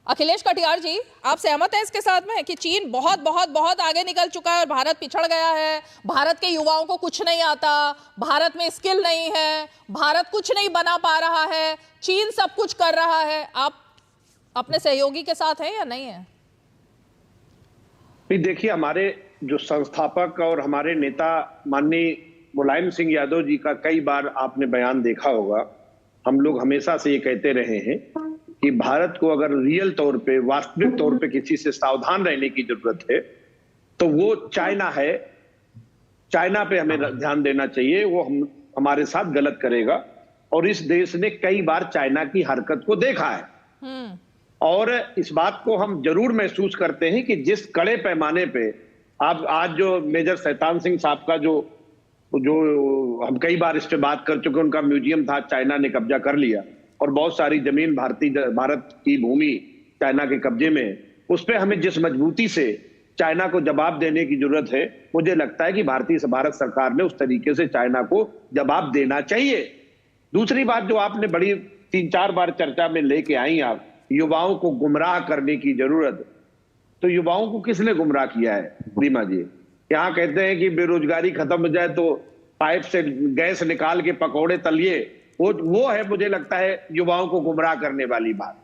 अखिलेश कटियार जी, आप सहमत हैं इसके साथ में कि चीन बहुत बहुत बहुत आगे निकल चुका है और भारत पिछड़ गया है? भारत के युवाओं को कुछ नहीं आता, भारत में स्किल नहीं है, भारत कुछ नहीं बना पा रहा है, चीन सब कुछ कर रहा है। आप अपने सहयोगी के साथ हैं या नहीं है? देखिए, हमारे जो संस्थापक और हमारे नेता माननीय मुलायम सिंह यादव जी का कई बार आपने बयान देखा होगा। हम लोग हमेशा से ये कहते रहे हैं कि भारत को अगर रियल तौर पे, वास्तविक तौर पे किसी से सावधान रहने की जरूरत है तो वो चाइना है। चाइना पे हमें ध्यान देना चाहिए। वो हमारे साथ गलत करेगा और इस देश ने कई बार चाइना की हरकत को देखा है और इस बात को हम जरूर महसूस करते हैं कि जिस कड़े पैमाने पे आप आज जो मेजर शैतान सिंह साहब का जो हम कई बार इस पे बात कर चुके, उनका म्यूजियम था, चाइना ने कब्जा कर लिया और बहुत सारी जमीन भारत की भूमि चाइना के कब्जे में, उस पर हमें जिस मजबूती से चाइना को जवाब देने की जरूरत है, मुझे लगता है कि भारत सरकार ने उस तरीके से चाइना को जवाब देना चाहिए। दूसरी बात जो आपने बड़ी 3-4 बार चर्चा में लेके आई, आप युवाओं को गुमराह करने की जरूरत, तो युवाओं को किसने गुमराह किया है रीमा जी? यहाँ कहते हैं कि बेरोजगारी खत्म हो जाए तो पाइप से गैस निकाल के पकौड़े तलिए, वो है मुझे लगता है युवाओं को गुमराह करने वाली बात।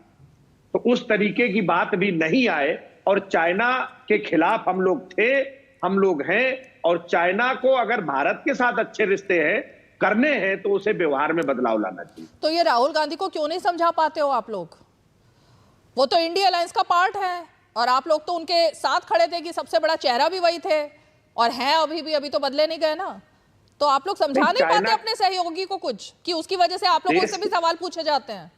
तो उस तरीके की बात भी नहीं आए और चाइना के खिलाफ हम लोग थे, हम लोग हैं और चाइना को अगर भारत के साथ अच्छे रिश्ते हैं, करने हैं, तो उसे व्यवहार में बदलाव लाना चाहिए। तो ये राहुल गांधी को क्यों नहीं समझा पाते हो आप लोग? वो तो इंडिया अलायंस का पार्ट है और आप लोग तो उनके साथ खड़े थे कि सबसे बड़ा चेहरा भी वही थे और हैं अभी तो बदले नहीं गए ना। तो आप लोग समझा नहीं पाते अपने सहयोगी को कुछ कि उसकी वजह से आप लोगों से भी सवाल पूछे जाते हैं?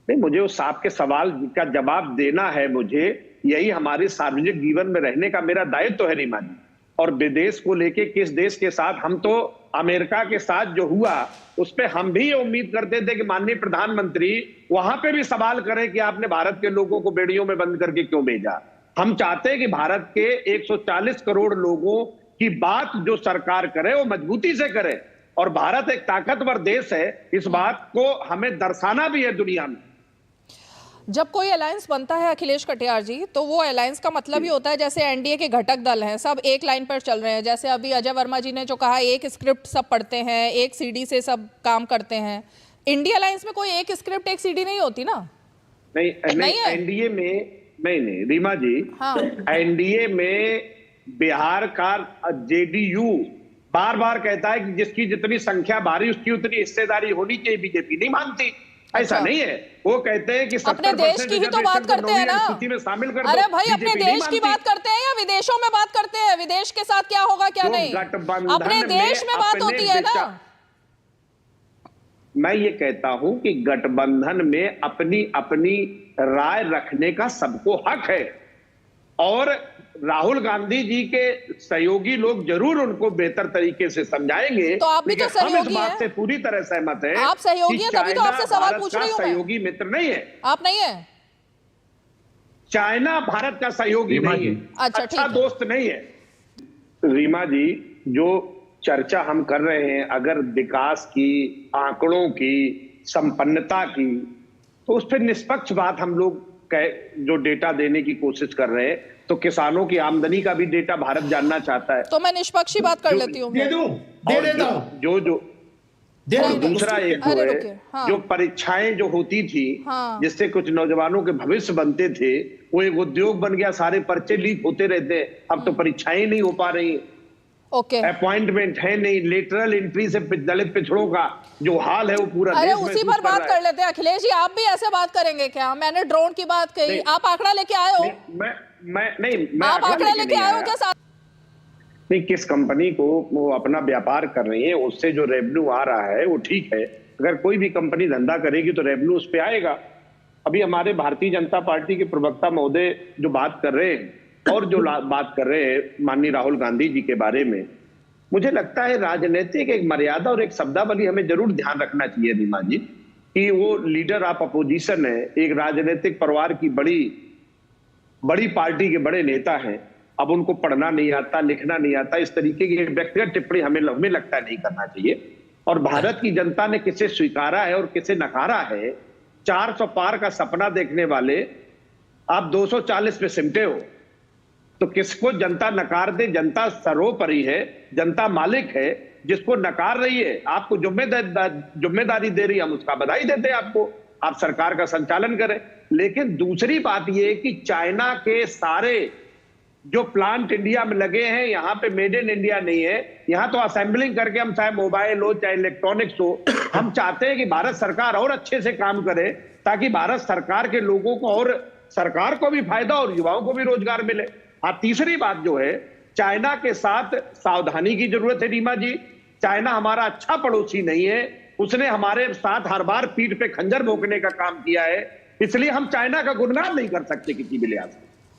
नहीं, मुझे उस साहब के सवाल का जवाब देना है। मुझे यही हमारे सार्वजनिक जीवन में रहने का मेरा दायित्व है रीमा जी। और विदेश को लेके किस देश के साथ, हम तो अमेरिका के साथ जो हुआ उस पर हम भी ये उम्मीद करते थे कि माननीय प्रधानमंत्री वहां पे भी सवाल करें कि आपने भारत के लोगों को बेड़ियों में बंद करके क्यों भेजा। हम चाहते हैं कि भारत के 140 करोड़ लोगों की बात जो सरकार करे वो मजबूती से करे और भारत एक ताकतवर देश है, इस बात को हमें दर्शाना भी है दुनिया में। जब कोई अलायंस बनता है अखिलेश कटियार जी, तो वो अलायंस का मतलब ही होता है जैसे एनडीए के घटक दल हैं, सब एक लाइन पर चल रहे हैं। जैसे अभी अजय वर्मा जी ने जो कहा, एक स्क्रिप्ट सब पढ़ते हैं, एक सीडी से सब काम करते हैं। इंडिया अलायंस में कोई एक स्क्रिप्ट एक सीडी नहीं होती ना? नहीं, एनडीए में नहीं रीमा जी। हाँ। एनडीए में बिहार का जेडीयू बार बार कहता है कि जिसकी जितनी संख्या भारी उसकी उतनी हिस्सेदारी होनी चाहिए। बीजेपी नहीं मानती, ऐसा नहीं है। वो कहते हैं कि अपने देश की ही तो बात करते हैं ना, सूची में शामिल कर दो। अरे भाई, अपने देश की बात करते हैं या विदेशों में बात करते हैं? विदेश के साथ क्या होगा क्या नहीं, अपने देश में बात होती है ना। मैं ये कहता हूं कि गठबंधन में अपनी अपनी राय रखने का सबको हक है और राहुल गांधी जी के सहयोगी लोग जरूर उनको बेहतर तरीके से समझाएंगे। तो आप भी तो सहयोगी हैं। हम इस बात से पूरी तरह सहमत हैं। आप सहयोगी हैं, तभी तो आपसे सवाल पूछ रही हूं मैं। सहयोगी मित्र नहीं है। आप नहीं है? चाइना भारत का सहयोगी नहीं है, अच्छा दोस्त नहीं है। रीमा जी, जो चर्चा हम कर रहे हैं अगर विकास की, आंकड़ों की, संपन्नता की, तो उस पर निष्पक्ष बात हम लोग जो डेटा देने की कोशिश कर रहे हैं, तो किसानों की आमदनी का भी डेटा भारत जानना चाहता है। तो मैं निष्पक्ष ही बात कर लेती हूँ, दे देता हूँ। जो दूसरा एक वो है, हाँ। जो परीक्षाएं जो होती थी, हाँ। जिससे कुछ नौजवानों के भविष्य बनते थे, वो एक उद्योग बन गया, सारे पर्चे लीक होते रहते। अब तो परीक्षाएं नहीं हो पा रही, अपॉइंटमेंट है नहीं, लेटरल एंट्री से दलित पिछड़ों का जो हाल है वो पूरा देश में उसी पर बात कर लेते हैं। अखिलेश जी, आप भी ऐसे बात करेंगे क्या? मैंने ड्रोन की बात कही, आप आंकड़ा लेके आए हो? मैं आप आंकड़ा लेके आए हो क्या साथ? नहीं, किस कंपनी को वो अपना व्यापार कर रही है, उससे जो रेवेन्यू आ रहा है वो ठीक है। अगर कोई भी कंपनी धंधा करेगी तो रेवेन्यू उस पर आएगा। अभी हमारे भारतीय जनता पार्टी के प्रवक्ता महोदय जो बात कर रहे हैं और जो बात कर रहे हैं माननीय राहुल गांधी जी के बारे में, मुझे लगता है राजनीतिक एक मर्यादा और एक शब्दावली हमें जरूर ध्यान रखना चाहिए रीमा जी, कि वो लीडर ऑफ अपोजिशन है, एक राजनीतिक परिवार की बड़ी पार्टी के बड़े नेता हैं। अब उनको पढ़ना नहीं आता, लिखना नहीं आता, इस तरीके की व्यक्तिगत टिप्पणी हमें लगता है नहीं करना चाहिए। और भारत की जनता ने किसे स्वीकारा है और किसे नकारा है, 400 पार का सपना देखने वाले आप 240 पे सिमटे हो, तो किसको जनता नकार दे? जनता सर्वोपरि है, जनता मालिक है, जिसको नकार रही है आपको जिम्मेदारी दे रही है, हम उसका बधाई देते हैं आपको, आप सरकार का संचालन करें। लेकिन दूसरी बात यह है कि चाइना के सारे जो प्लांट इंडिया में लगे हैं, यहां पे मेड इन इंडिया नहीं है, यहां तो असेंबलिंग करके हम चाहे मोबाइल हो चाहे इलेक्ट्रॉनिक्स हो, हम चाहते हैं कि भारत सरकार और अच्छे से काम करे ताकि भारत सरकार के लोगों को और सरकार को भी फायदा और युवाओं को भी रोजगार मिले। हाँ, तीसरी बात जो है, चाइना के साथ सावधानी की जरूरत है रीमा जी। चाइना हमारा अच्छा पड़ोसी नहीं है, उसने हमारे साथ हर बार पीठ पे खंजर भोंकने का काम किया है, इसलिए हम चाइना का गुणगान नहीं कर सकते किसी भी लिहाज से।